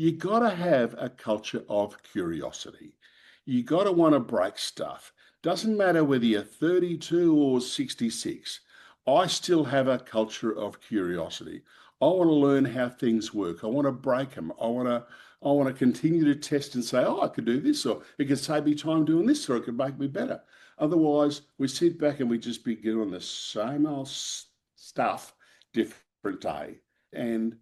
You got to have a culture of curiosity. You got to want to break stuff. Doesn't matter whether you're 32 or 66. I still have a culture of curiosity. I want to learn how things work. I want to break them. I want to continue to test and say, oh, I could do this, or it could save me time doing this, or it could make me better. Otherwise, we sit back and we just be doing the same old stuff, different day. And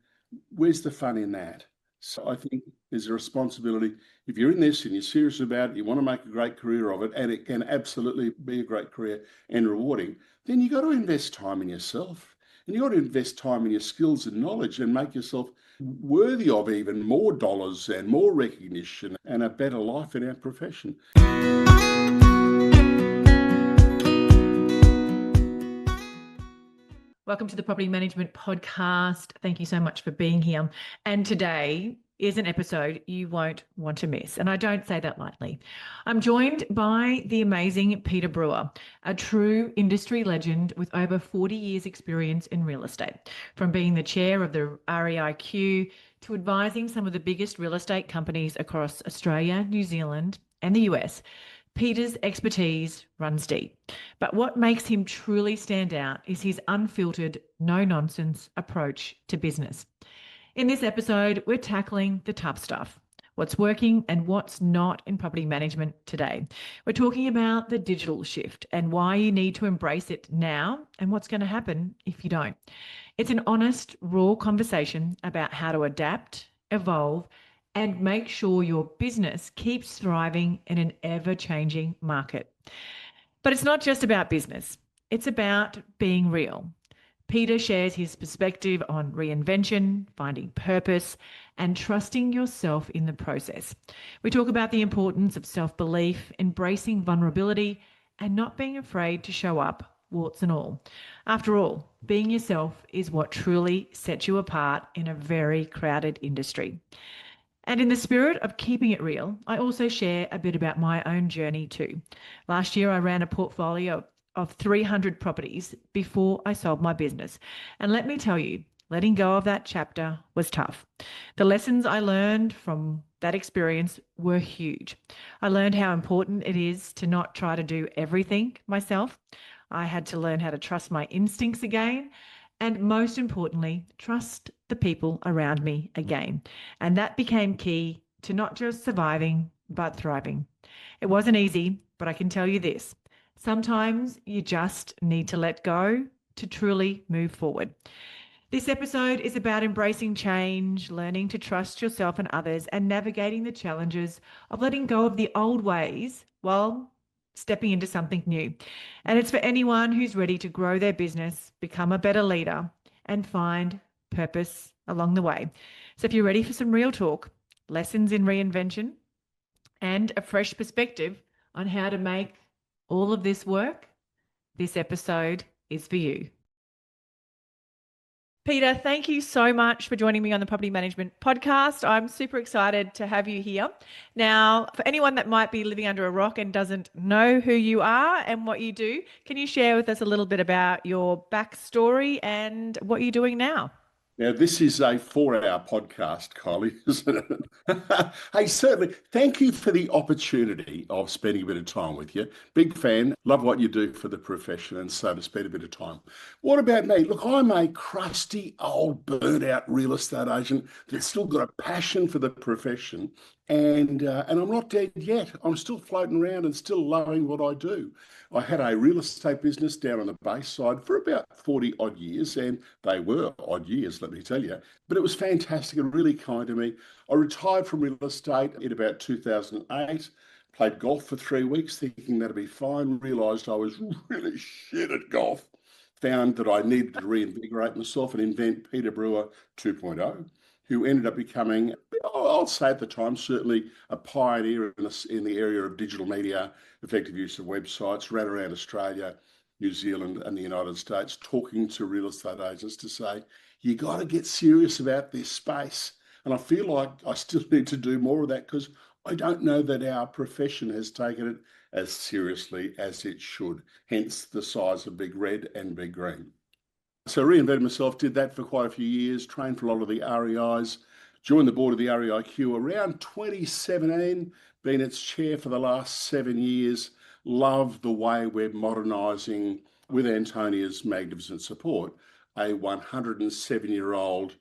where's the fun in that? So I think there's a responsibility. If you're in this and you're serious about it, you want to make a great career of it, and it can absolutely be a great career and rewarding, then you've got to invest time in yourself. And you've got to invest time in your skills and knowledge and make yourself worthy of even more dollars and more recognition and a better life in our profession. Welcome to the Property Management Podcast. Thank you so much for being here. And today is an episode you won't want to miss. And I don't say that lightly. I'm joined by the amazing Peter Brewer, a true industry legend with over 40 years experience in real estate, from being the chair of the REIQ to advising some of the biggest real estate companies across Australia, New Zealand, and the US. Peter's expertise runs deep, but what makes him truly stand out is his unfiltered, no-nonsense approach to business. In this episode, we're tackling the tough stuff, what's working and what's not in property management today. We're talking about the digital shift and why you need to embrace it now and what's going to happen if you don't. It's an honest, raw conversation about how to adapt, evolve, and make sure your business keeps thriving in an ever-changing market. But it's not just about business. It's about being real. Peter shares his perspective on reinvention, finding purpose, and trusting yourself in the process. We talk about the importance of self-belief, embracing vulnerability, and not being afraid to show up, warts and all. After all, being yourself is what truly sets you apart in a very crowded industry. And in the spirit of keeping it real, I also share a bit about my own journey too. Last year, I ran a portfolio of 300 properties before I sold my business. And let me tell you, letting go of that chapter was tough. The lessons I learned from that experience were huge. I learned how important it is to not try to do everything myself. I had to learn how to trust my instincts again. And most importantly, trust the people around me again. And that became key to not just surviving, but thriving. It wasn't easy, but I can tell you this. Sometimes you just need to let go to truly move forward. This episode is about embracing change, learning to trust yourself and others, and navigating the challenges of letting go of the old ways while stepping into something new. And it's for anyone who's ready to grow their business, become a better leader, and find purpose along the way. So if you're ready for some real talk, lessons in reinvention, and a fresh perspective on how to make all of this work, this episode is for you. Peter, thank you so much for joining me on the Property Management Podcast. I'm super excited to have you here. Now, for anyone that might be living under a rock and doesn't know who you are and what you do, can you share with us a little bit about your backstory and what you're doing now? Now, this is a 4-hour podcast, Kylie, isn't it? Hey, certainly, thank you for the opportunity of spending a bit of time with you. Big fan, love what you do for the profession, and so to spend a bit of time. What about me? Look, I'm a crusty, old, burnt-out real estate agent that's still got a passion for the profession, and I'm not dead yet. I'm still floating around and still loving what I do. I had a real estate business down on the Bayside for about 40 odd years, and they were odd years, let me tell you. But it was fantastic and really kind to me. I retired from real estate in about 2008, played golf for 3 weeks, thinking that'd be fine, realised I was really shit at golf, found that I needed to reinvigorate myself and invent Peter Brewer 2.0. Who ended up becoming, I'll say at the time, certainly a pioneer in the area of digital media, effective use of websites, ran around Australia, New Zealand, and the United States, talking to real estate agents to say, you got to get serious about this space. And I feel like I still need to do more of that because I don't know that our profession has taken it as seriously as it should, hence the size of Big Red and Big Green. So I reinvented myself, did that for quite a few years, trained for a lot of the REIs, Joined the board of the REIQ around 2017, been its chair for the last 7 years. Love the way we're modernising, with Antonia's magnificent support, a 107-year-old,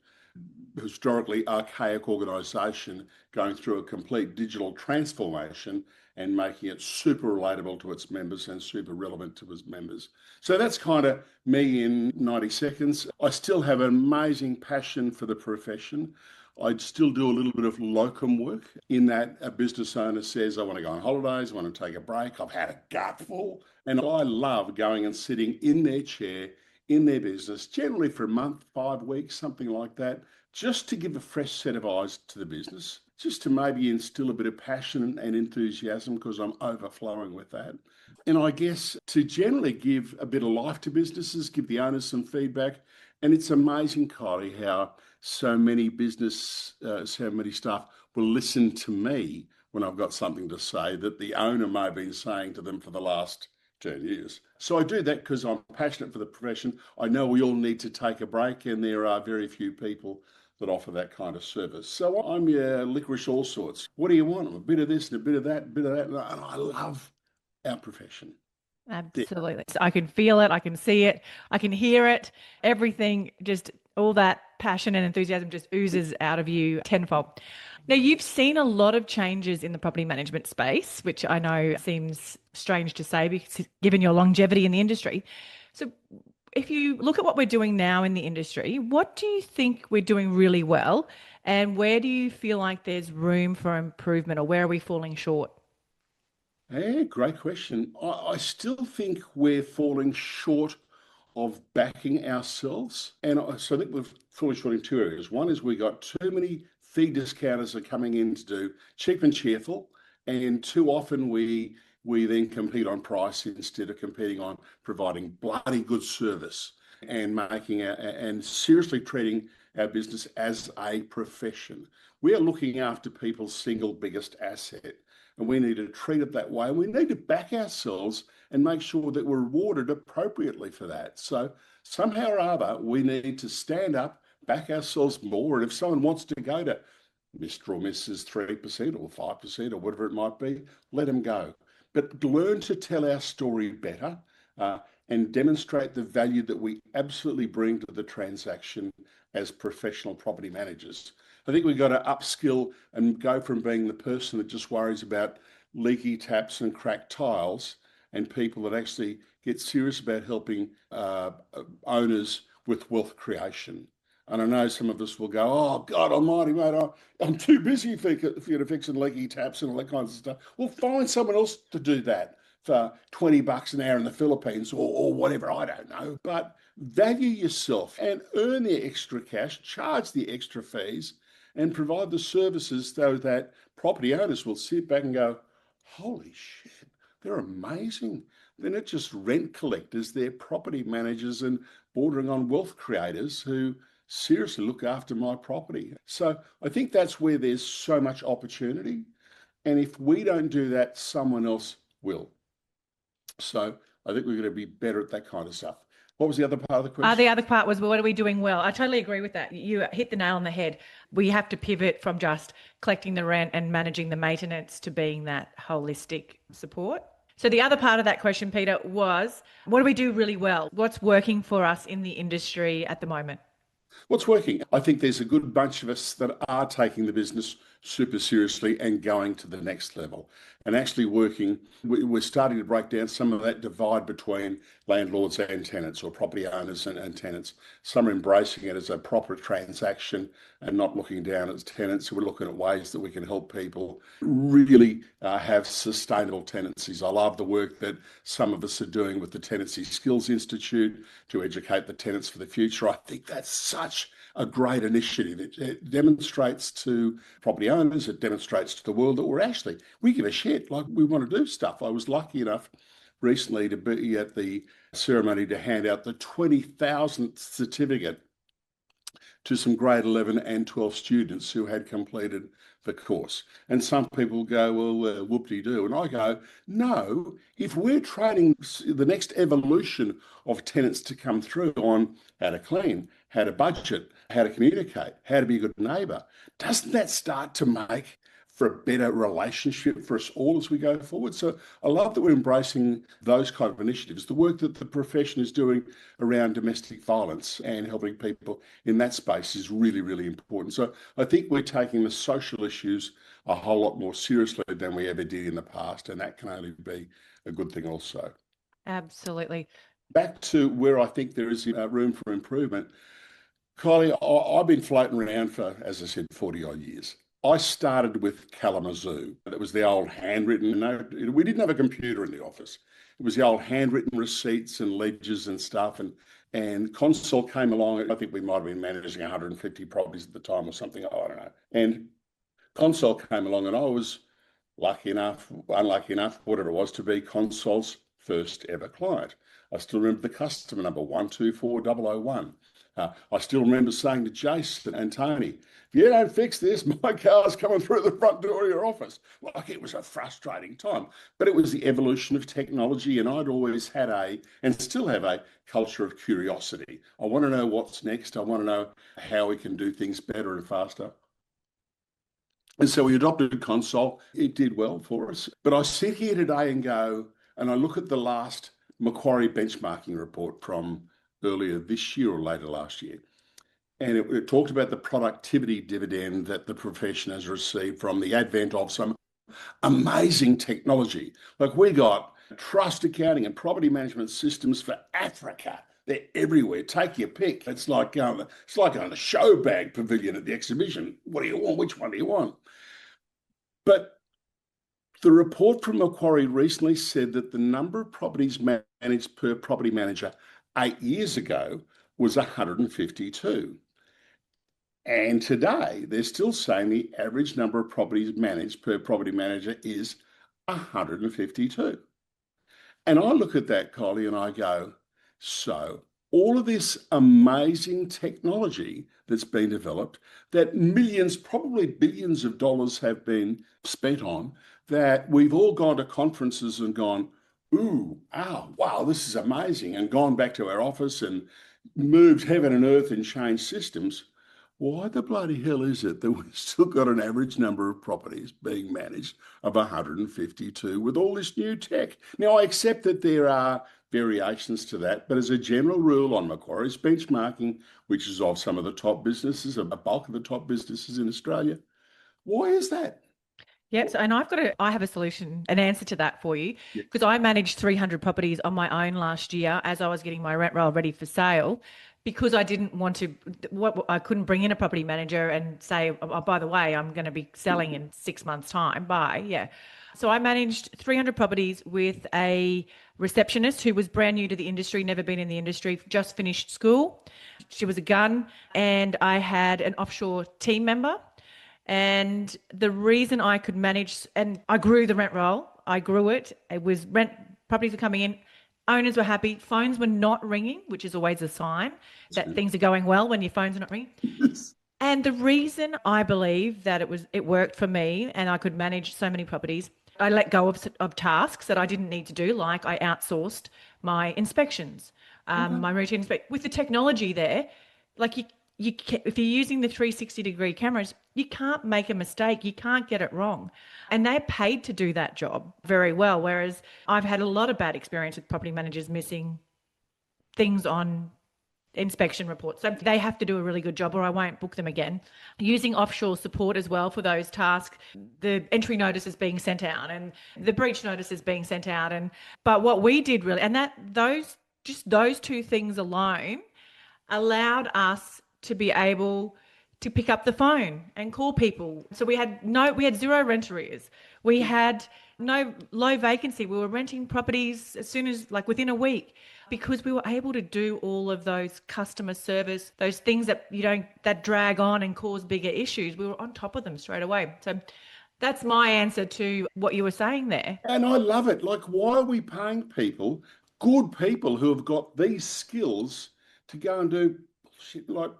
historically archaic organisation going through a complete digital transformation and making it super relatable to its members and super relevant to its members. So that's kind of me in 90 seconds. I still have an amazing passion for the profession. I still do a little bit of locum work in that a business owner says, I want to go on holidays, I want to take a break, I've had a gutful. And I love going and sitting in their chair, in their business, generally for a month, 5 weeks, something like that, just to give a fresh set of eyes to the business, just to maybe instill a bit of passion and enthusiasm, because I'm overflowing with that. And I guess to generally give a bit of life to businesses, give the owners some feedback. And it's amazing, Kylie, how so many staff will listen to me when I've got something to say that the owner may have been saying to them for the last 10 years. So I do that because I'm passionate for the profession. I know we all need to take a break, and there are very few people that offer that kind of service. So I'm your licorice all sorts. What do you want? A bit of this and a bit of that, a bit of that. And I love our profession. Absolutely. So I can feel it. I can see it. I can hear it. Everything, just all that passion and enthusiasm just oozes out of you tenfold. Now, you've seen a lot of changes in the property management space, which I know seems strange to say because given your longevity in the industry. So if you look at what we're doing now in the industry, what do you think we're doing really well? And where do you feel like there's room for improvement, or where are we falling short? Yeah, great question. I still think we're falling short of backing ourselves. And so I think we're falling short in two areas. One is we got too many fee discounters are coming in to do cheap and cheerful. And too often we then compete on price instead of competing on providing bloody good service and and seriously treating our business as a profession. We are looking after people's single biggest asset, and we need to treat it that way. We need to back ourselves and make sure that we're rewarded appropriately for that. So somehow or other, we need to stand up, back ourselves more. And if someone wants to go to Mr. or Mrs. 3% or 5% or whatever it might be, let them go. But learn to tell our story better and demonstrate the value that we absolutely bring to the transaction as professional property managers. I think we've got to upskill and go from being the person that just worries about leaky taps and cracked tiles and people that actually get serious about helping owners with wealth creation. And I know some of us will go, oh, God almighty, mate, I'm too busy for you to fix leaky taps and all that kind of stuff. Well, find someone else to do that for $20 an hour in the Philippines or whatever, I don't know. But value yourself and earn the extra cash, charge the extra fees, and provide the services so that property owners will sit back and go, holy shit, they're amazing. They're not just rent collectors, they're property managers and bordering on wealth creators who seriously look after my property. So I think that's where there's so much opportunity. And if we don't do that, someone else will. So I think we're going to be better at that kind of stuff. What was the other part of the question? The other part was, well, what are we doing well? I totally agree with that. You hit the nail on the head. We have to pivot from just collecting the rent and managing the maintenance to being that holistic support. So the other part of that question, Peter, was what do we do really well? What's working for us in the industry at the moment? What's working? I think there's a good bunch of us that are taking the business super seriously and going to the next level and actually working. We're starting to break down some of that divide between landlords and tenants, or property owners and tenants. Some are embracing it as a proper transaction and not looking down at tenants. So we're looking at ways that we can help people really have sustainable tenancies. I love the work that some of us are doing with the Tenancy Skills Institute to educate the tenants for the future. I think that's such a great initiative. It demonstrates to property owners, it demonstrates to the world that we give a shit, like we want to do stuff. I was lucky enough recently to be at the ceremony to hand out the 20,000th certificate to some grade 11 and 12 students who had completed the course. And some people go, well, whoop-de-doo. And I go, no, if we're training the next evolution of tenants to come through on how to clean, how to budget, how to communicate, how to be a good neighbour. Doesn't that start to make for a better relationship for us all as we go forward? So I love that we're embracing those kind of initiatives. The work that the profession is doing around domestic violence and helping people in that space is really, really important. So I think we're taking the social issues a whole lot more seriously than we ever did in the past, and that can only be a good thing also. Absolutely. Back to where I think there is room for improvement. Kylie, I've been floating around for, as I said, 40 odd years. I started with Kalamazoo. It was the old handwritten, no, we didn't have a computer in the office. It was the old handwritten receipts and ledgers and stuff. And Console came along. I think we might have been managing 150 properties at the time or something. I don't know. And Console came along, and I was lucky enough, unlucky enough, whatever it was, to be Console's first ever client. I still remember the customer number 124001. I still remember saying to Jason and Tony, if you don't fix this, my car's coming through the front door of your office. Like, it was a frustrating time, but it was the evolution of technology, and I'd always had and still have a culture of curiosity. I want to know what's next. I want to know how we can do things better and faster. And so we adopted Console. It did well for us. But I sit here today and I look at the last Macquarie benchmarking report from earlier this year or later last year. And it talked about the productivity dividend that the profession has received from the advent of some amazing technology. Like, we got trust accounting and property management systems for Africa. They're everywhere. Take your pick. It's like going to the show bag pavilion at the exhibition. What do you want? Which one do you want? But the report from Macquarie recently said that the number of properties managed per property manager 8 years ago was 152. And today, they're still saying the average number of properties managed per property manager is 152. And I look at that, Kylie, and I go, so all of this amazing technology that's been developed, that millions, probably billions of dollars have been spent on, that we've all gone to conferences and gone, ooh, oh, wow, this is amazing, and gone back to our office and moved heaven and earth and changed systems. Why the bloody hell is it that we've still got an average number of properties being managed of 152 with all this new tech? Now, I accept that there are variations to that, but as a general rule on Macquarie's benchmarking, which is of some of the top businesses, a bulk of the top businesses in Australia, why is that? Yes, and I have a solution, an answer to that for you, because I managed 300 properties on my own last year as I was getting my rent roll ready for sale, because I didn't want to, I couldn't bring in a property manager and say, oh, by the way, I'm going to be selling in 6 months' time. Bye. Yeah. So I managed 300 properties with a receptionist who was brand new to the industry, never been in the industry, just finished school. She was a gun, and I had an offshore team member. And the reason I could manage, and I grew the rent roll, I grew it. It was properties were coming in, owners were happy, phones were not ringing, which is always a sign that things are going well when your phones are not ringing. And the reason I believe that it worked for me and I could manage so many properties, I let go of tasks that I didn't need to do, like I outsourced my inspections, my routine inspection. With the technology there, like if you're using the 360-degree cameras, you can't make a mistake. You can't get it wrong. And they're paid to do that job very well. Whereas I've had a lot of bad experience with property managers missing things on inspection reports. So they have to do a really good job or I won't book them again. Using offshore support as well for those tasks. The entry notice is being sent out and the breach notice is being sent out. But what we did really, and those two things alone allowed us to be able to pick up the phone and call people. So we had zero rent arrears. We had no low vacancy. We were renting properties as soon as, like, within a week, because we were able to do all of those customer service, those things that drag on and cause bigger issues. We were on top of them straight away. So that's my answer to what you were saying there. And I love it. Like, why are we paying people, good people who have got these skills, to go and do shit like,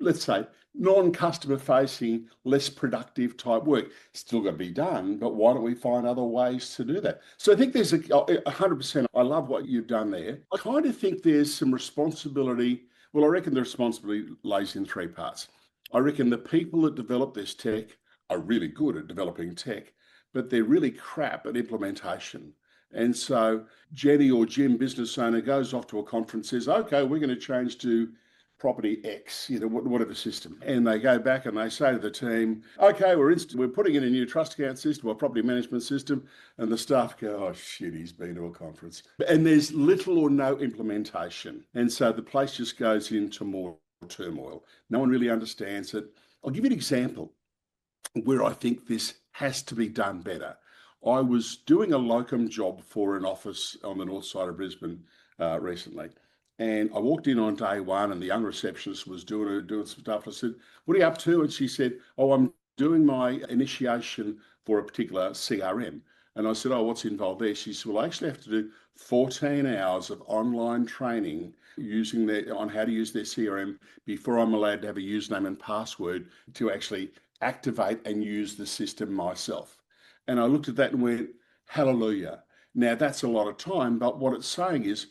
let's say, non-customer facing, less productive type work? Still got to be done, but why don't we find other ways to do that? So I think there's 100%, I love what you've done there. I kind of think there's some responsibility. Well, I reckon the responsibility lays in three parts. I reckon the people that develop this tech are really good at developing tech, but they're really crap at implementation. And so Jenny or Jim, business owner, goes off to a conference, says, okay, we're going to change to property X, whatever system. And they go back and they say to the team, okay, we're putting in a new trust account system or property management system. And the staff go, oh shit, he's been to a conference. And there's little or no implementation. And so the place just goes into more turmoil. No one really understands it. I'll give you an example where I think this has to be done better. I was doing a locum job for an office on the north side of Brisbane recently. And I walked in on day one and the young receptionist was doing some stuff. I said, what are you up to? And she said, oh, I'm doing my initiation for a particular CRM. And I said, oh, what's involved there? She said, well, I actually have to do 14 hours of online training on how to use their CRM before I'm allowed to have a username and password to actually activate and use the system myself. And I looked at that and went, hallelujah. Now, that's a lot of time, but what it's saying is,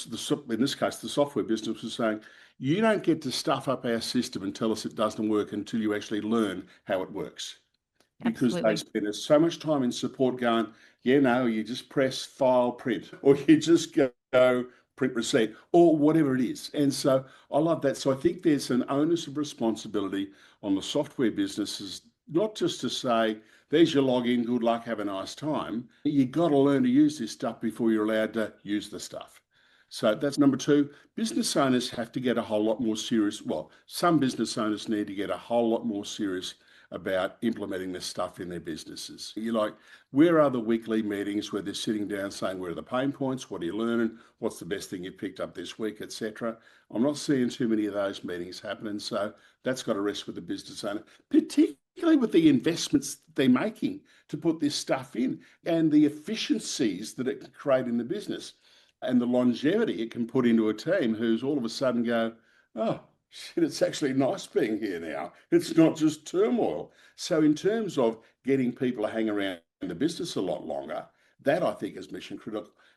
in this case, the software business was saying, you don't get to stuff up our system and tell us it doesn't work until you actually learn how it works. Because Absolutely. they spend so much time in support going, yeah, no, you just press file print, or you just go print receipt, or whatever it is. And so I love that. So I think there's an onus of responsibility on the software businesses, not just to say, there's your login, good luck, have a nice time. You've got to learn to use this stuff before you're allowed to use the stuff. So that's number two. Business owners have to get a whole lot more serious. Well, some business owners need to get a whole lot more serious about implementing this stuff in their businesses. You're like, where are the weekly meetings where they're sitting down saying, where are the pain points? What are you learning? What's the best thing you picked up this week, etc. I'm not seeing too many of those meetings happening. So that's got to rest with the business owner, particularly with the investments they're making to put this stuff in and the efficiencies that it can create in the business and the longevity it can put into a team who's all of a sudden go, oh, shit, it's actually nice being here now. It's not just turmoil. So in terms of getting people to hang around the business a lot longer, that I think is mission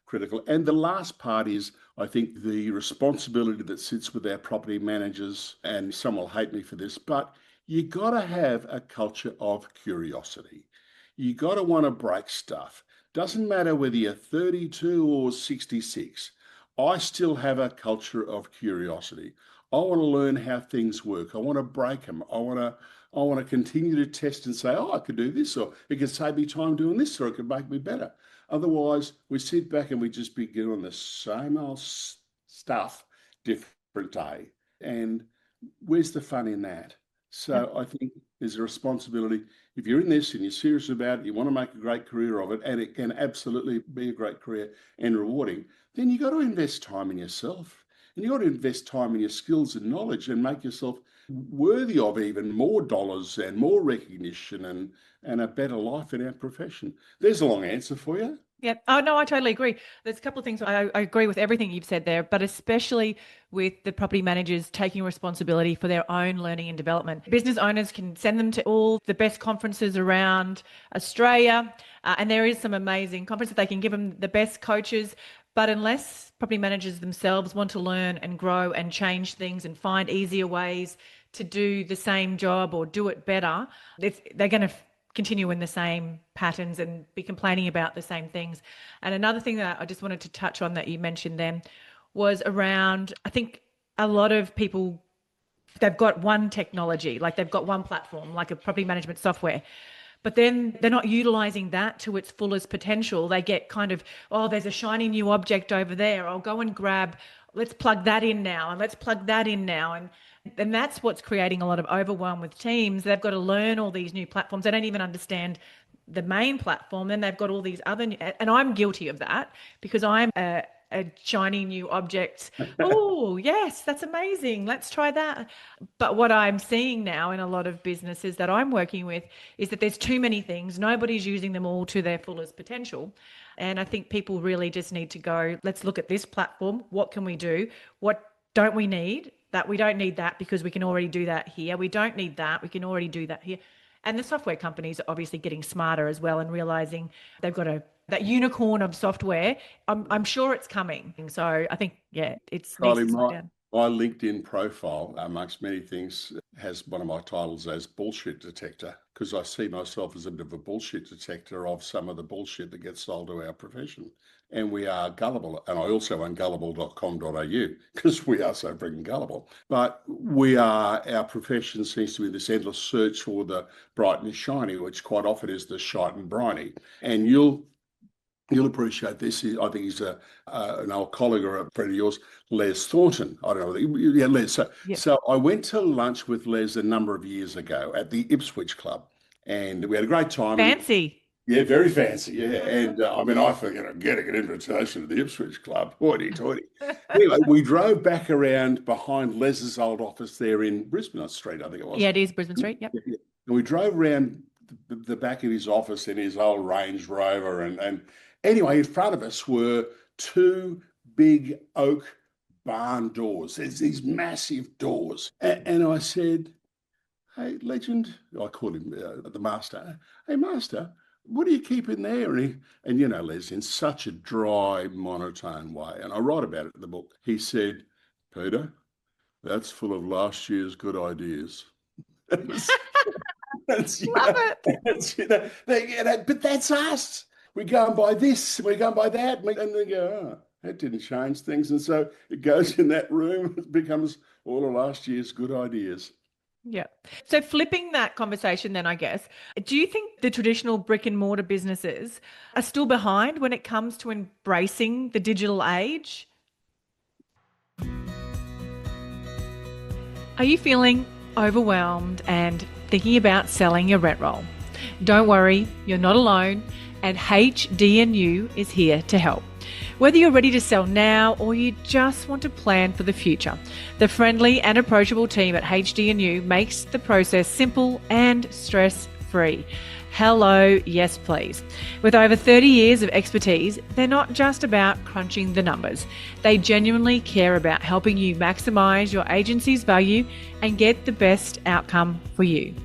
critical. And the last part is, I think, the responsibility that sits with our property managers, and some will hate me for this, but you got to have a culture of curiosity. You got to want to break stuff. Doesn't matter whether you're 32 or 66. I still have a culture of curiosity. I want to learn how things work. I want to break them. I want to continue to test and say, oh, I could do this, or it could save me time doing this, or it could make me better. Otherwise, we sit back and we just be doing the same old stuff, different day. And where's the fun in that? So I think there's a responsibility. If you're in this and you're serious about it, you want to make a great career of it, and it can absolutely be a great career and rewarding, then you've got to invest time in yourself. And you've got to invest time in your skills and knowledge and make yourself worthy of even more dollars and more recognition and a better life in our profession. There's a long answer for you. Yeah. Oh, no, I totally agree. There's a couple of things. I agree with everything you've said there, but especially with the property managers taking responsibility for their own learning and development. Business owners can send them to all the best conferences around Australia, and there is some amazing conferences. They can give them the best coaches, but unless property managers themselves want to learn and grow and change things and find easier ways to do the same job or do it better, they're going to continue in the same patterns and be complaining about the same things. And another thing that I just wanted to touch on that you mentioned then was around, I think a lot of people, they've got one technology, like they've got one platform, like a property management software, but then they're not utilizing that to its fullest potential. They get kind of, oh, there's a shiny new object over there. I'll go and grab, let's plug that in now, and let's plug that in now. And that's what's creating a lot of overwhelm with teams. They've got to learn all these new platforms. They don't even understand the main platform. Then they've got all these other, and I'm guilty of that because I'm a shiny new object. Oh, yes, that's amazing. Let's try that. But what I'm seeing now in a lot of businesses that I'm working with is that there's too many things. Nobody's using them all to their fullest potential. And I think people really just need to go, let's look at this platform. What can we do? What don't we need? That we don't need that because we can already do that here. We don't need that. We can already do that here. And the software companies are obviously getting smarter as well and realizing they've got that unicorn of software. I'm sure it's coming. So I think, yeah, it's needs to slow down. My LinkedIn profile, amongst many things, has one of my titles as bullshit detector, because I see myself as a bit of a bullshit detector of some of the bullshit that gets sold to our profession. And we are gullible. And I also own gullible.com.au because we are so freaking gullible. But our profession seems to be this endless search for the bright and shiny, which quite often is the shite and briny. And you'll appreciate this. I think he's an old colleague or a friend of yours, Les Thornton. I don't know. Yeah, Les. So I went to lunch with Les a number of years ago at the Ipswich Club, and we had a great time. Fancy. Yeah, very fancy. Yeah, and I mean, I think getting an invitation to the Ipswich Club, hoity-toity. Anyway, we drove back around behind Les's old office there in Brisbane Street, I think it was. Yeah, it is Brisbane Street. Yep. Yeah. And we drove around the back of his office in his old Range Rover, and anyway, in front of us were two big oak barn doors. There's these massive doors. And I said, "Hey, legend," I called him the master. "Hey, master, what do you keep in there?" And you know, Les, in such a dry, monotone way, and I write about it in the book, he said, "Peter, that's full of last year's good ideas." Love it. But that's us. We go and buy this, we go and buy that, and they go, "Oh, that didn't change things." And so it goes in that room, it becomes all of last year's good ideas. Yeah. So flipping that conversation then, I guess, do you think the traditional brick and mortar businesses are still behind when it comes to embracing the digital age? Are you feeling overwhelmed and thinking about selling your rent roll? Don't worry, you're not alone, and HDNU is here to help. Whether you're ready to sell now or you just want to plan for the future, the friendly and approachable team at HDNU makes the process simple and stress-free. Hello, yes please. With over 30 years of expertise, they're not just about crunching the numbers. They genuinely care about helping you maximize your agency's value and get the best outcome for you.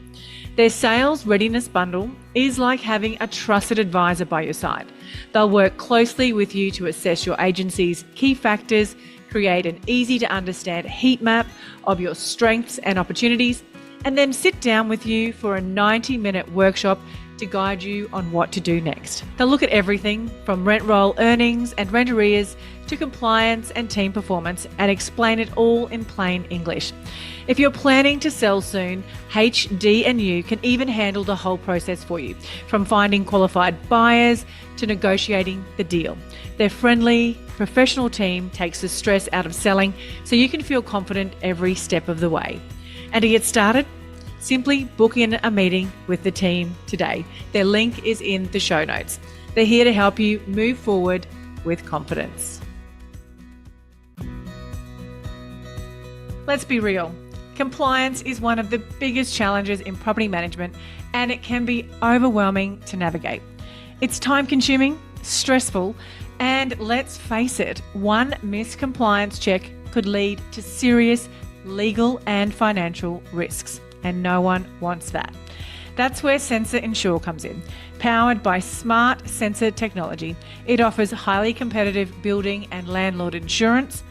Their sales readiness bundle is like having a trusted advisor by your side. They'll work closely with you to assess your agency's key factors, create an easy to understand heat map of your strengths and opportunities, and then sit down with you for a 90-minute workshop to guide you on what to do next. They'll look at everything from rent roll earnings and rent arrears to compliance and team performance and explain it all in plain English. If you're planning to sell soon, HDNU can even handle the whole process for you, from finding qualified buyers to negotiating the deal. Their friendly, professional team takes the stress out of selling so you can feel confident every step of the way. And to get started, simply book in a meeting with the team today. Their link is in the show notes. They're here to help you move forward with confidence. Let's be real. Compliance is one of the biggest challenges in property management, and it can be overwhelming to navigate. It's time-consuming, stressful, and let's face it, one missed compliance check could lead to serious legal and financial risks, and no one wants that. That's where Sensor Insure comes in. Powered by smart sensor technology, it offers highly competitive building and landlord insurance,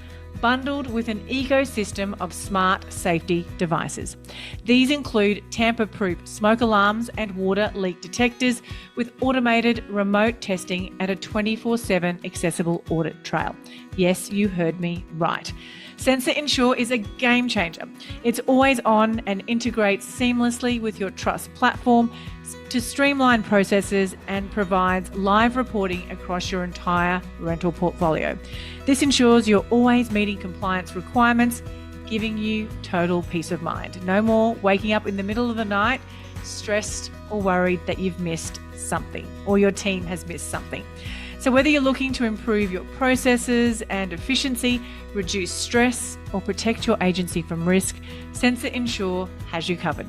bundled with an ecosystem of smart safety devices. These include tamper-proof smoke alarms and water leak detectors with automated remote testing and a 24/7 accessible audit trail. Yes, you heard me right. Sensor Insure is a game changer. It's always on and integrates seamlessly with your trust platform to streamline processes and provides live reporting across your entire rental portfolio. This ensures you're always meeting compliance requirements, giving you total peace of mind. No more waking up in the middle of the night stressed or worried that you've missed something or your team has missed something. So whether you're looking to improve your processes and efficiency, reduce stress, or protect your agency from risk, Sensor Insure has you covered.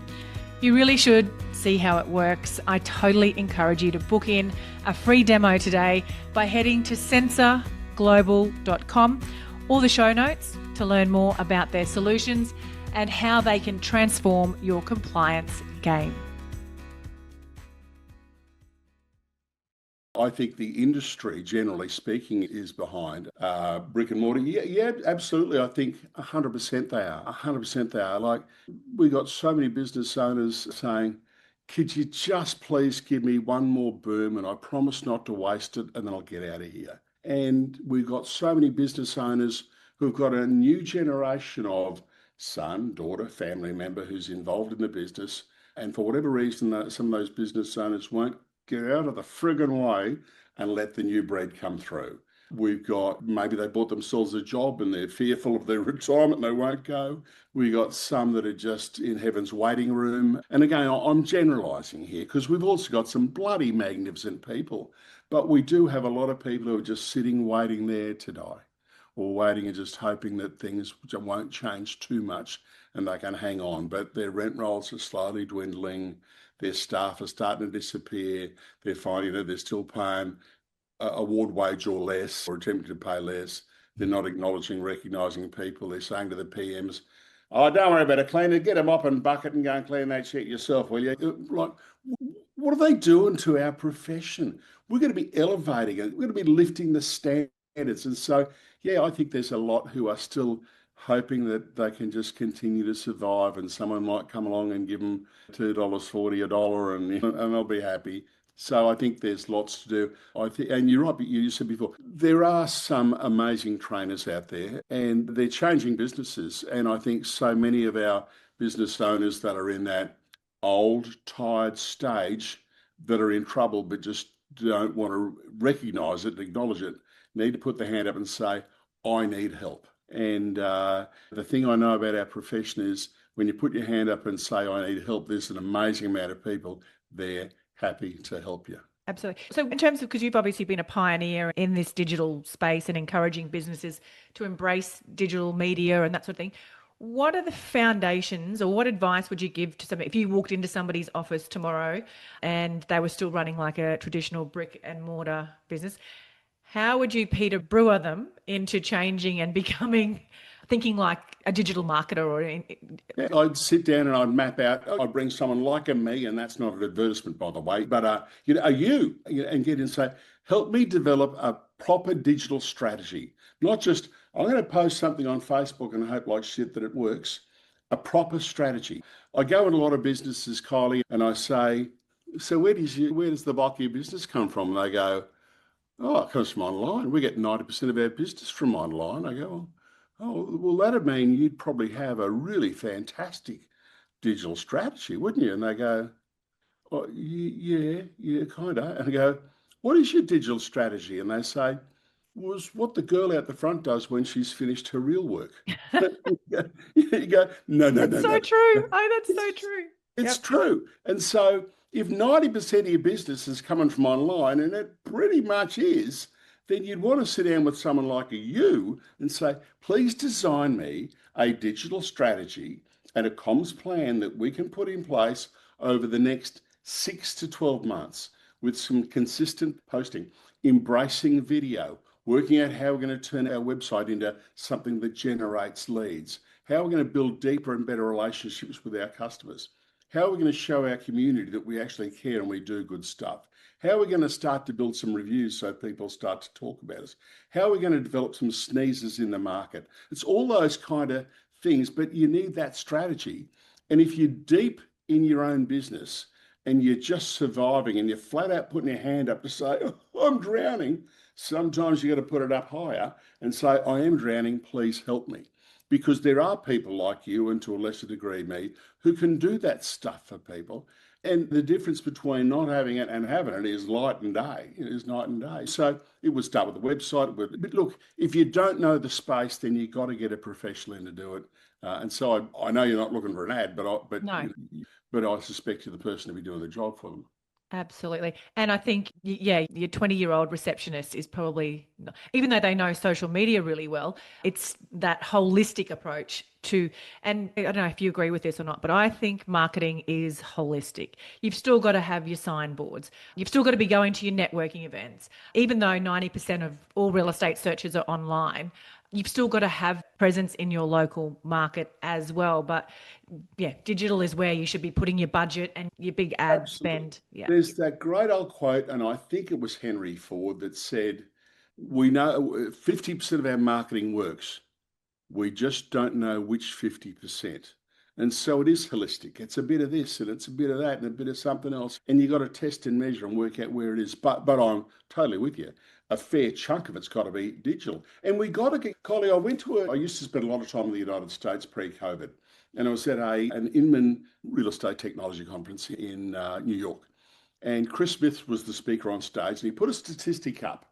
You really should see how it works. I totally encourage you to book in a free demo today by heading to sensorglobal.com or the show notes to learn more about their solutions and how they can transform your compliance game. I think the industry, generally speaking, is behind brick and mortar. Yeah, absolutely. I think 100% they are. 100% they are. Like, we got so many business owners saying, could you just please give me one more boom and I promise not to waste it and then I'll get out of here. And we've got so many business owners who've got a new generation of son, daughter, family member who's involved in the business. And for whatever reason, some of those business owners won't get out of the friggin' way and let the new breed come through. We've got, maybe they bought themselves a job and they're fearful of their retirement and they won't go. We got some that are just in heaven's waiting room. And again, I'm generalising here because we've also got some bloody magnificent people, but we do have a lot of people who are just sitting waiting there to die, or waiting and just hoping that things won't change too much and they can hang on. But their rent rolls are slowly dwindling. Their staff are starting to disappear. They're finding that they're still paying award wage or less, or attempting to pay less. They're not acknowledging, recognising people. They're saying to the PMs, oh, don't worry about it, clean it. Get a mop and bucket and go and clean that shit yourself, will you? Like, what are they doing to our profession? We're going to be elevating it. We're going to be lifting the standards. And so, yeah, I think there's a lot who are still hoping that they can just continue to survive and someone might come along and give them $2.40 a dollar and they'll be happy. So I think there's lots to do. And you're right, but you said before, there are some amazing trainers out there and they're changing businesses. And I think so many of our business owners that are in that old, tired stage that are in trouble but just don't want to recognise it and acknowledge it, need to put their hand up and say, I need help. And the thing I know about our profession is when you put your hand up and say, I need help, there's an amazing amount of people there happy to help you. Absolutely. So in terms of, because you've obviously been a pioneer in this digital space and encouraging businesses to embrace digital media and that sort of thing, what are the foundations, or what advice would you give to somebody if you walked into somebody's office tomorrow and they were still running like a traditional brick and mortar business? How would you Peter Brewer them into changing and thinking like a digital marketer? Yeah, I'd sit down and I'd map out. I'd bring someone like me, and that's not an advertisement, by the way. But and get in and say, help me develop a proper digital strategy. Not just I'm going to post something on Facebook and hope like shit that it works. A proper strategy. I go in a lot of businesses, Kylie, and I say, so where does the bulk of your business come from? And they go, oh, it comes from online. We get 90% of our business from online. I go, well, that'd mean you'd probably have a really fantastic digital strategy, wouldn't you? And they go, oh, yeah, kind of. And I go, what is your digital strategy? And they say, was what the girl out the front does when she's finished her real work. You go, no. That's so true. Oh, that's so true. It's true. And so if 90% of your business is coming from online, and it pretty much is, then you'd want to sit down with someone like you and say, please design me a digital strategy and a comms plan that we can put in place over the next 6 to 12 months with some consistent posting, embracing video, working out how we're going to turn our website into something that generates leads, how we're going to build deeper and better relationships with our customers, how are we going to show our community that we actually care and we do good stuff? How are we going to start to build some reviews so people start to talk about us? How are we going to develop some sneezers in the market? It's all those kind of things, but you need that strategy. And if you're deep in your own business and you're just surviving and you're flat out putting your hand up to say, oh, I'm drowning, sometimes you got to put it up higher and say, I am drowning, please help me. Because there are people like you, and to a lesser degree me, who can do that stuff for people. And the difference between not having it and having it is light and day. It is night and day. So it would start with the website. But look, if you don't know the space, then you've got to get a professional in to do it. And so I know you're not looking for an ad, No. But I suspect you're the person to be doing the job for them. Absolutely. And I think, yeah, your 20-year-old receptionist is probably, even though they know social media really well, it's that holistic approach to, and I don't know if you agree with this or not, but I think marketing is holistic. You've still got to have your signboards. You've still got to be going to your networking events. Even though 90% of all real estate searches are online, you've still got to have presence in your local market as well. But yeah, digital is where you should be putting your budget and your big ad Absolutely. spend. Yeah. There's that great old quote, and I think it was Henry Ford that said, "We know 50% of our marketing works. We just don't know which 50%." And so it is holistic. It's a bit of this and it's a bit of that and a bit of something else. And you got to test and measure and work out where it is. But I'm totally with you. A fair chunk of it's got to be digital. And we got to get, Collie, I used to spend a lot of time in the United States pre-COVID. And I was at an Inman real estate technology conference in New York. And Chris Smith was the speaker on stage and he put a statistic up.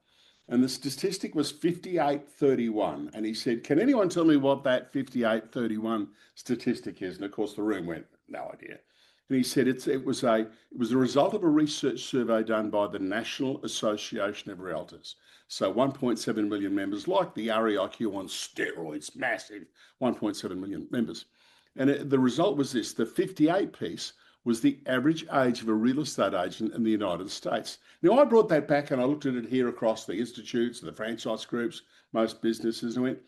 And the statistic was 58-31. And he said, "Can anyone tell me what that 58-31 statistic is?" And of course, the room went, "No idea." And he said it was a result of a research survey done by the National Association of Realtors. So 1.7 million members, like the REIQ on steroids, massive 1.7 million members. And the result was this: the 58 piece was the average age of a real estate agent in the United States. Now, I brought that back and I looked at it here across the institutes, the franchise groups, most businesses, and went,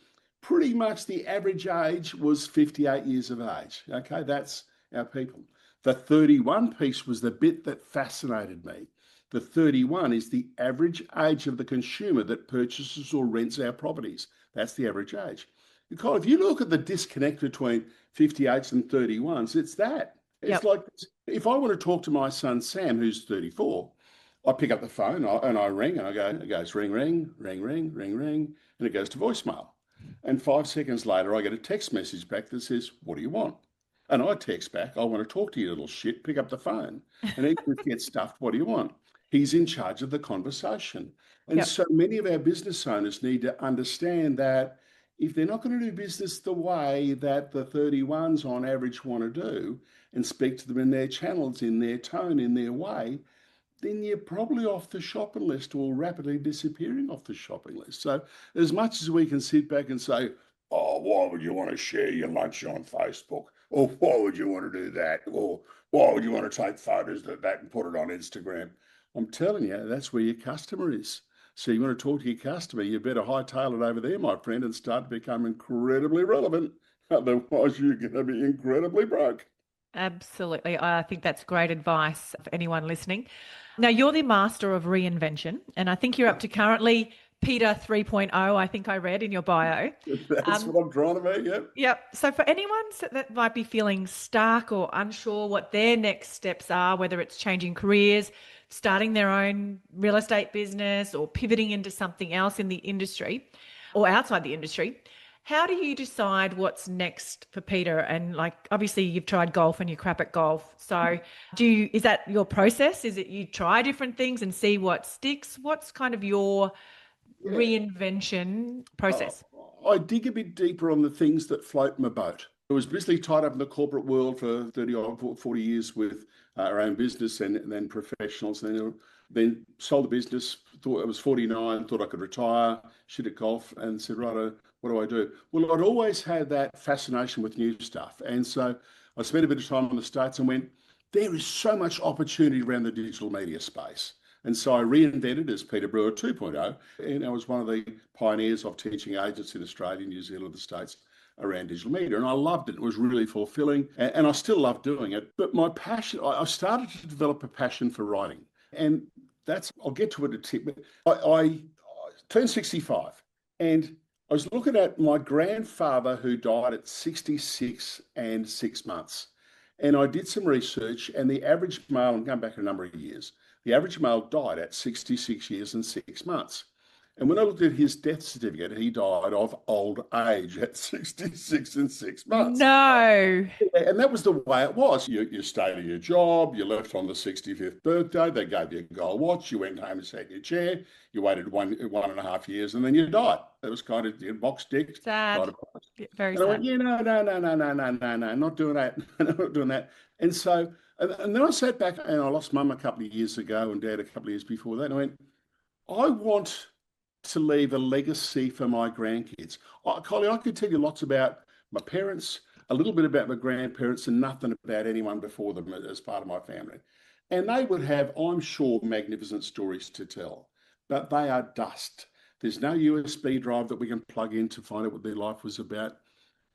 pretty much the average age was 58 years of age. Okay, that's our people. The 31 piece was the bit that fascinated me. The 31 is the average age of the consumer that purchases or rents our properties. That's the average age. Because if you look at the disconnect between 58s and 31s, it's that. It's Yep. like if I want to talk to my son Sam, who's 34, I pick up the phone and I ring and it goes ring, ring, ring, ring, ring, ring, and it goes to voicemail. And 5 seconds later, I get a text message back that says, "What do you want?" And I text back, "I want to talk to you, little shit, pick up the phone." And even if he gets stuffed, "What do you want?" He's in charge of the conversation. And Yep. so many of our business owners need to understand that if they're not going to do business the way that the 31s on average want to do and speak to them in their channels, in their tone, in their way, then you're probably off the shopping list or rapidly disappearing off the shopping list. So as much as we can sit back and say, "Oh, why would you want to share your lunch on Facebook?" Or "Why would you want to do that?" Or "Why would you want to take photos of that and put it on Instagram?" I'm telling you, that's where your customer is. So you want to talk to your customer, you better hightail it over there, my friend, and start to become incredibly relevant. Otherwise, you're going to be incredibly broke. Absolutely. I think that's great advice for anyone listening. Now, you're the master of reinvention, and I think you're up to currently Peter 3.0, I think I read in your bio. That's Um, what I'm trying to be. Yep. Yep. So for anyone that might be feeling stuck or unsure what their next steps are, whether it's changing careers, starting their own real estate business, or pivoting into something else in the industry or outside the industry, how do you decide what's next for Peter? And like, obviously you've tried golf and you're crap at golf. So is that your process? Is it you try different things and see what sticks? What's kind of your Yeah. reinvention Uh, process? I dig a bit deeper on the things that float my boat. I was busily tied up in the corporate world for 30 or 40 years with our own business and then professionals. Then sold the business, thought I was 49, thought I could retire, shit at golf, and said, "Right, what do I do?" Well, I'd always had that fascination with new stuff. And so I spent a bit of time in the States and went, there is so much opportunity around the digital media space. And so I reinvented as Peter Brewer 2.0, and I was one of the pioneers of teaching agents in Australia, New Zealand, the States around digital media. And I loved it. It was really fulfilling. And I still love doing it. But my passion, I started to develop a passion for writing. And I'll get to it a tip. I turned 65 and I was looking at my grandfather who died at 66 and 6 months. And I did some research, and the average male, I'm going back a number of years, the average male died at 66 years and 6 months. And when I looked at his death certificate, he died of old age at 66 and 6 months. No. And that was the way it was. You stayed at your job, you left on the 65th birthday, they gave you a gold watch, you went home and sat in your chair, you waited 1.5 years, and then you died. It was kind of box ticked, Sad. died of. Yeah, very And I went, sad. yeah, no, no, no, no, no, no, no, no, not doing that. Not doing that. And so, and then I sat back and I lost mum a couple of years ago and dad a couple of years before that. And I went, I want to leave a legacy for my grandkids. Collie, I could tell you lots about my parents, a little bit about my grandparents, and nothing about anyone before them as part of my family. And they would have, I'm sure, magnificent stories to tell, but they are dust. There's no USB drive that we can plug in to find out what their life was about.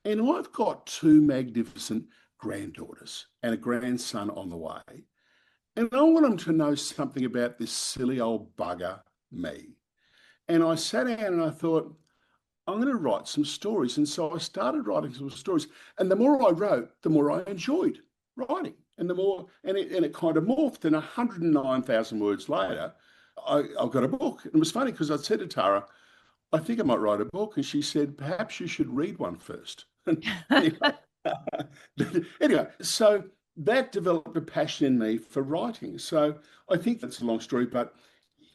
And I've got two magnificent granddaughters and a grandson on the way. And I want them to know something about this silly old bugger, me. And I sat down and I thought, I'm going to write some stories. And so I started writing some stories. And the more I wrote, the more I enjoyed writing. And the more, and it kind of morphed. And 109,000 words later, I've got a book. And it was funny because I said to Tara, I think I might write a book. And she said, perhaps you should read one first. anyway, anyway, so that developed a passion in me for writing. So I think that's a long story, but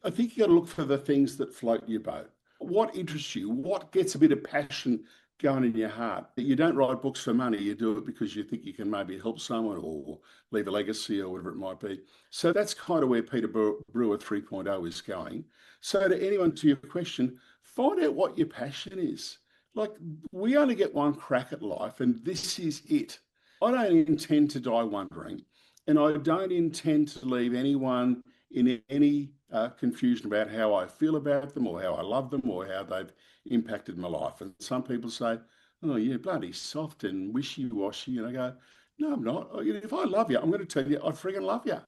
I think you got to look for the things that float your boat. What interests you? What gets a bit of passion going in your heart? You don't write books for money. You do it because you think you can maybe help someone or leave a legacy or whatever it might be. So that's kind of where Peter Brewer 3.0 is going. So to anyone, to your question, find out what your passion is. Like, we only get one crack at life, and this is it. I don't intend to die wondering, and I don't intend to leave anyone in any confusion about how I feel about them or how I love them or how they've impacted my life. And some people say, oh, you're bloody soft and wishy-washy. And I go, no, I'm not. If I love you, I'm going to tell you I friggin' love you.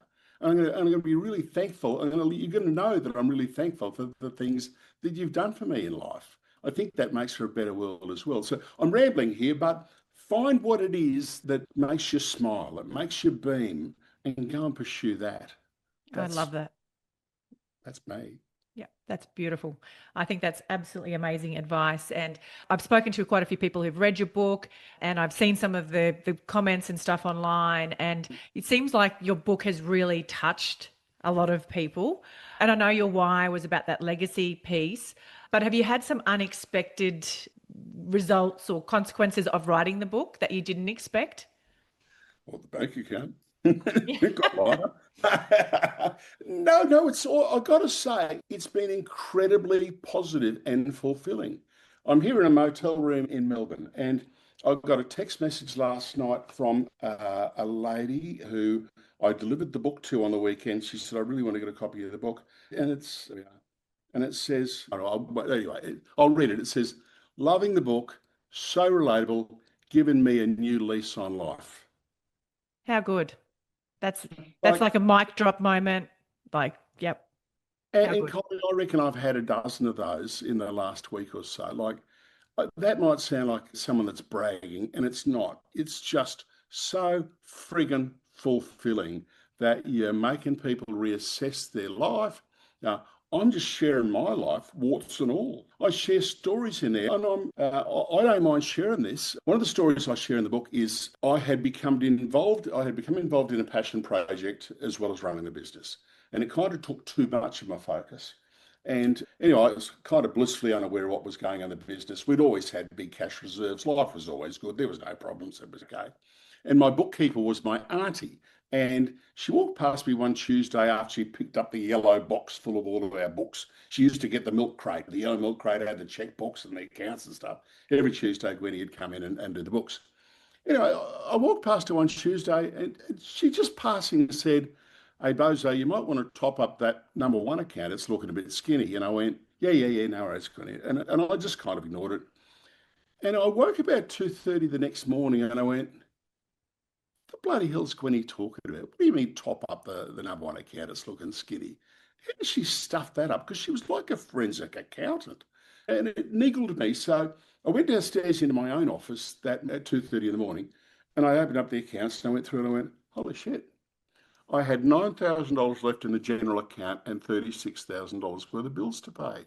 And I'm going to be really thankful. You're going to know that I'm really thankful for the things that you've done for me in life. I think that makes for a better world as well. So I'm rambling here, but find what it is that makes you smile, that makes you beam, and go and pursue that. I love that. That's me. Yeah, that's beautiful. I think that's absolutely amazing advice. And I've spoken to quite a few people who've read your book, and I've seen some of the comments and stuff online. And it seems like your book has really touched a lot of people. And I know your why was about that legacy piece, but have you had some unexpected results or consequences of writing the book that you didn't expect? Well, the bank account. Yeah. It got lighter. No, it's all, I've got to say, it's been incredibly positive and fulfilling. I'm here in a motel room in Melbourne, and I got a text message last night from a lady who I delivered the book to on the weekend. She said, I really want to get a copy of the book. And it says, anyway, I'll read it. It says, loving the book, so relatable, given me a new lease on life. How good. That's Like, like a mic drop moment. Like, yep. How and good. Colin, I reckon I've had a dozen of those in the last week or so. Like, that might sound like someone that's bragging, and it's not. It's just so friggin' fulfilling that you're making people reassess their life. Now, I'm just sharing my life, warts and all. I share stories in there, and I don't mind sharing this. One of the stories I share in the book is I had become involved. I had become involved in a passion project as well as running the business, and it kind of took too much of my focus. And anyway, I was kind of blissfully unaware of what was going on in the business. We'd always had big cash reserves. Life was always good. There was no problems. It was okay. And my bookkeeper was my auntie. And she walked past me one Tuesday after she picked up the yellow box full of all of our books. She used to get the milk crate. The yellow milk crate had the checkbooks and the accounts and stuff. Every Tuesday, Gwenny would come in and do the books. Anyway, I walked past her one Tuesday and she just passing said, hey, Bozo, you might want to top up that number one account. It's looking a bit skinny. And I went, yeah, no worries, Gwenny. And I just kind of ignored it. And I woke about 2:30 the next morning and I went, the bloody hell's Gwenny talking about? What do you mean top up the number one account? It's looking skinny. How did she stuff that up? Because she was like a forensic accountant. And it niggled me. So I went downstairs into my own office that at 2:30 in the morning and I opened up the accounts and I went through and I went, holy shit. I had $9,000 left in the general account and $36,000 worth of bills to pay.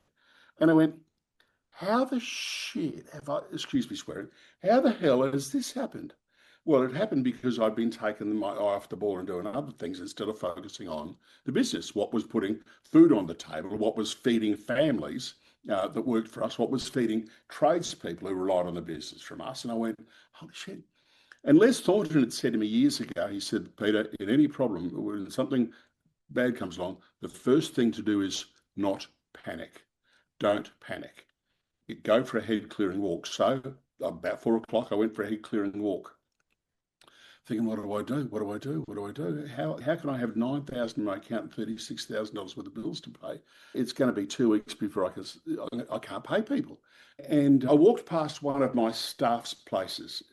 And I went, how the shit have I, excuse me swearing, how the hell has this happened? Well, it happened because I'd been taking my eye off the ball and doing other things instead of focusing on the business, what was putting food on the table, what was feeding families that worked for us, what was feeding tradespeople who relied on the business from us. And I went, holy shit. And Les Thornton had said to me years ago, he said, Peter, in any problem, when something bad comes along, the first thing to do is not panic. Don't panic. You go for a head clearing walk. So about 4 o'clock, I went for a head clearing walk. thinking, what do I do? What do I do? What do I do? How can I have $9,000 in my account and $36,000 worth of bills to pay? It's going to be 2 weeks before I can't pay people. And I walked past one of my staff's places.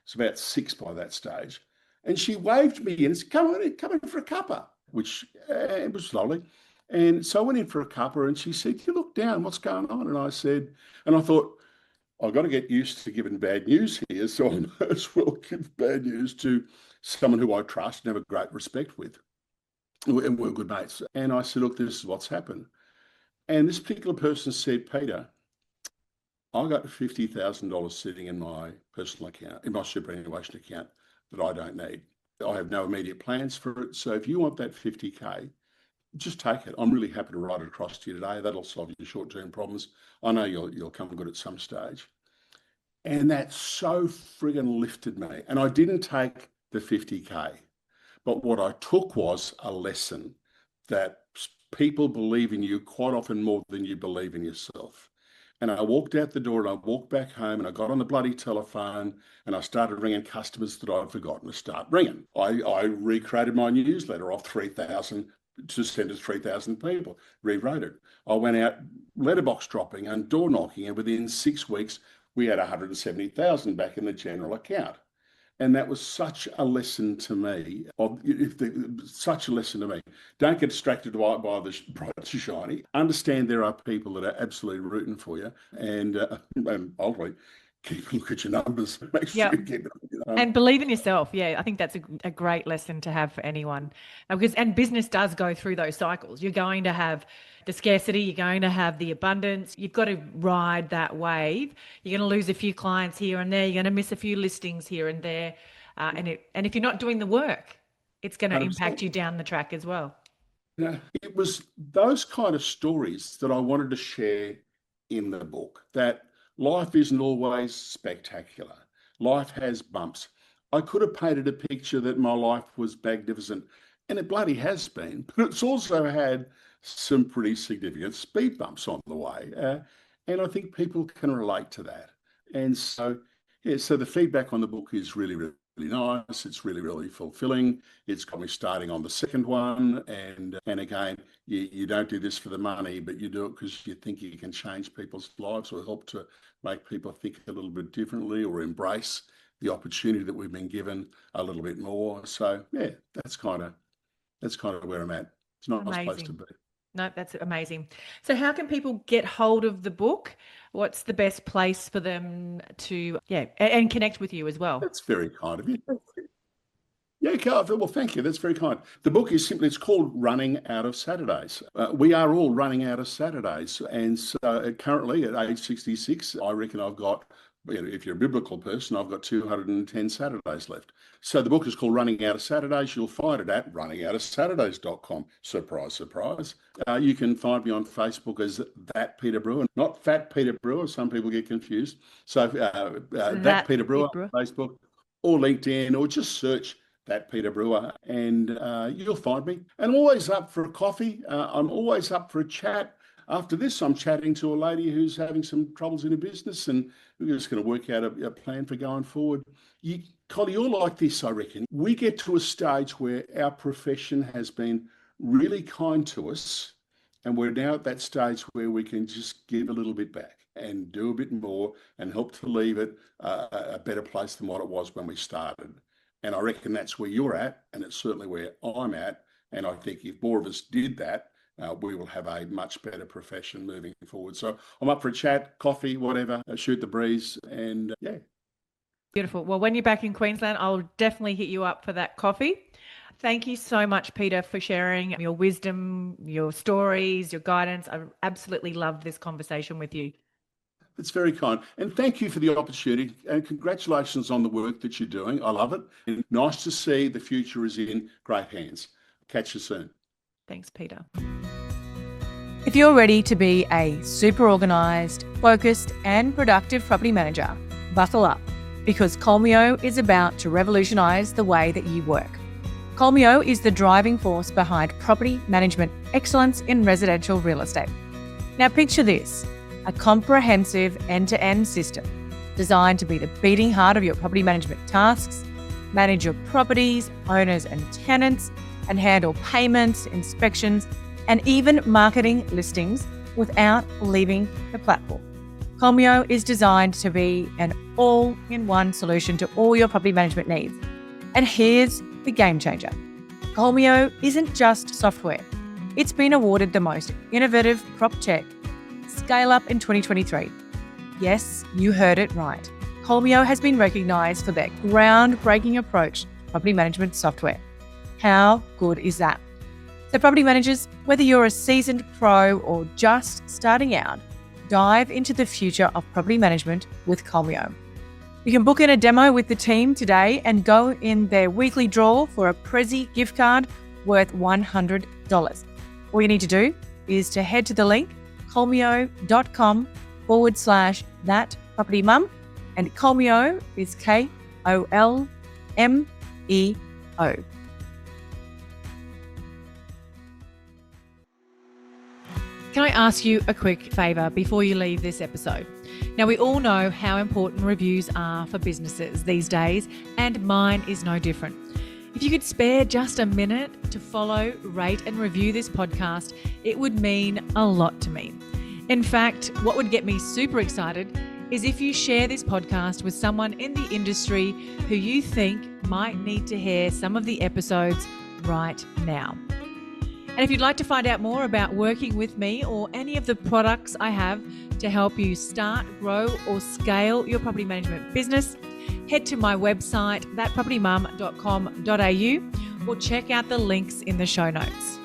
It's about 6 by that stage. And she waved me in and said, come in for a cuppa, which it was lovely. And so I went in for a cuppa and she said, you look down, what's going on? And I said, and I thought, I've got to get used to giving bad news here, so I might as well give bad news to someone who I trust and have a great respect with. And we're good mates. And I said, look, this is what's happened. And this particular person said, Peter, I got $50,000 sitting in my personal account, in my superannuation account, that I don't need. I have no immediate plans for it. So if you want that 50K, just take it. I'm really happy to write it across to you today. That'll solve your short-term problems. I know you'll come good at some stage. And that so friggin' lifted me. And I didn't take the 50K, but what I took was a lesson that people believe in you quite often more than you believe in yourself. And I walked out the door and I walked back home and I got on the bloody telephone and I started ringing customers that I'd forgotten to start ringing. I recreated my newsletter of 3,000 to send to 3,000 people, rewrote it. I went out letterbox dropping and door knocking, and within 6 weeks, we had 170,000 back in the general account. And that was such a lesson to me, such a lesson to me. Don't get distracted by the bright and shiny. Understand there are people that are absolutely rooting for you, and ultimately, keep a look at your numbers. Make sure you keep it. And believe in yourself. Yeah, I think that's a great lesson to have for anyone. And business does go through those cycles. You're going to have the scarcity, you're going to have the abundance. You've got to ride that wave. You're going to lose a few clients here and there. You're going to miss a few listings here and there. And if you're not doing the work, it's going to impact you down the track as well. It was those kind of stories that I wanted to share in the book, that life isn't always spectacular. Life has bumps. I could have painted a picture that my life was magnificent, and it bloody has been, but it's also had some pretty significant speed bumps on the way. And I think people can relate to that. And so the feedback on the book is really, really nice. It's really, really fulfilling. It's got me starting on the second one. And again, you don't do this for the money, but you do it because you think you can change people's lives or help to make people think a little bit differently or embrace the opportunity that we've been given a little bit more. So yeah, that's kind of where I'm at. It's not a nice place to be. No, that's amazing. So how can people get hold of the book? What's the best place for them to, and connect with you as well? That's very kind of you. Yeah, well, thank you. That's very kind. The book it's called Running Out of Saturdays. We are all running out of Saturdays. And so currently at age 66, I reckon I've got, if you're a biblical person, I've got 210 Saturdays left. So the book is called Running Out of Saturdays. You'll find it at runningoutofsaturdays.com. Surprise, surprise. You can find me on Facebook as That Peter Brewer, not Fat Peter Brewer. Some people get confused. So That Peter Brewer on Facebook or LinkedIn, or just search That Peter Brewer and you'll find me. And I'm always up for a coffee. I'm always up for a chat. After this, I'm chatting to a lady who's having some troubles in her business, and we're just going to work out a plan for going forward. Collie, you're like this, I reckon. We get to a stage where our profession has been really kind to us, and we're now at that stage where we can just give a little bit back and do a bit more and help to leave it a better place than what it was when we started. And I reckon that's where you're at, and it's certainly where I'm at. And I think if more of us did that, we will have a much better profession moving forward. So I'm up for a chat, coffee, whatever, shoot the breeze, and yeah. Beautiful. Well, when you're back in Queensland, I'll definitely hit you up for that coffee. Thank you so much, Peter, for sharing your wisdom, your stories, your guidance. I absolutely loved this conversation with you. It's very kind. And thank you for the opportunity, and congratulations on the work that you're doing. I love it. And nice to see the future is in great hands. Catch you soon. Thanks, Peter. If you're ready to be a super organised, focused and productive property manager, buckle up, because Colmio is about to revolutionise the way that you work. Colmio is the driving force behind property management excellence in residential real estate. Now picture this, a comprehensive end-to-end system designed to be the beating heart of your property management tasks, manage your properties, owners and tenants, and handle payments, inspections, and even marketing listings without leaving the platform. Colmio is designed to be an all-in-one solution to all your property management needs. And here's the game changer. Colmio isn't just software. It's been awarded the most innovative prop tech scale up in 2023. Yes, you heard it right. Colmio has been recognised for their groundbreaking approach to property management software. How good is that? So property managers, whether you're a seasoned pro or just starting out, dive into the future of property management with Colmio. You can book in a demo with the team today and go in their weekly draw for a Prezi gift card worth $100. All you need to do is to head to the link colmio.com/thatpropertymum, and Colmio is KOLMEO. Can I ask you a quick favour before you leave this episode? Now, we all know how important reviews are for businesses these days, and mine is no different. If you could spare just a minute to follow, rate and review this podcast, it would mean a lot to me. In fact, what would get me super excited is if you share this podcast with someone in the industry who you think might need to hear some of the episodes right now. And if you'd like to find out more about working with me or any of the products I have to help you start, grow or scale your property management business, head to my website, thatpropertymum.com.au, or check out the links in the show notes.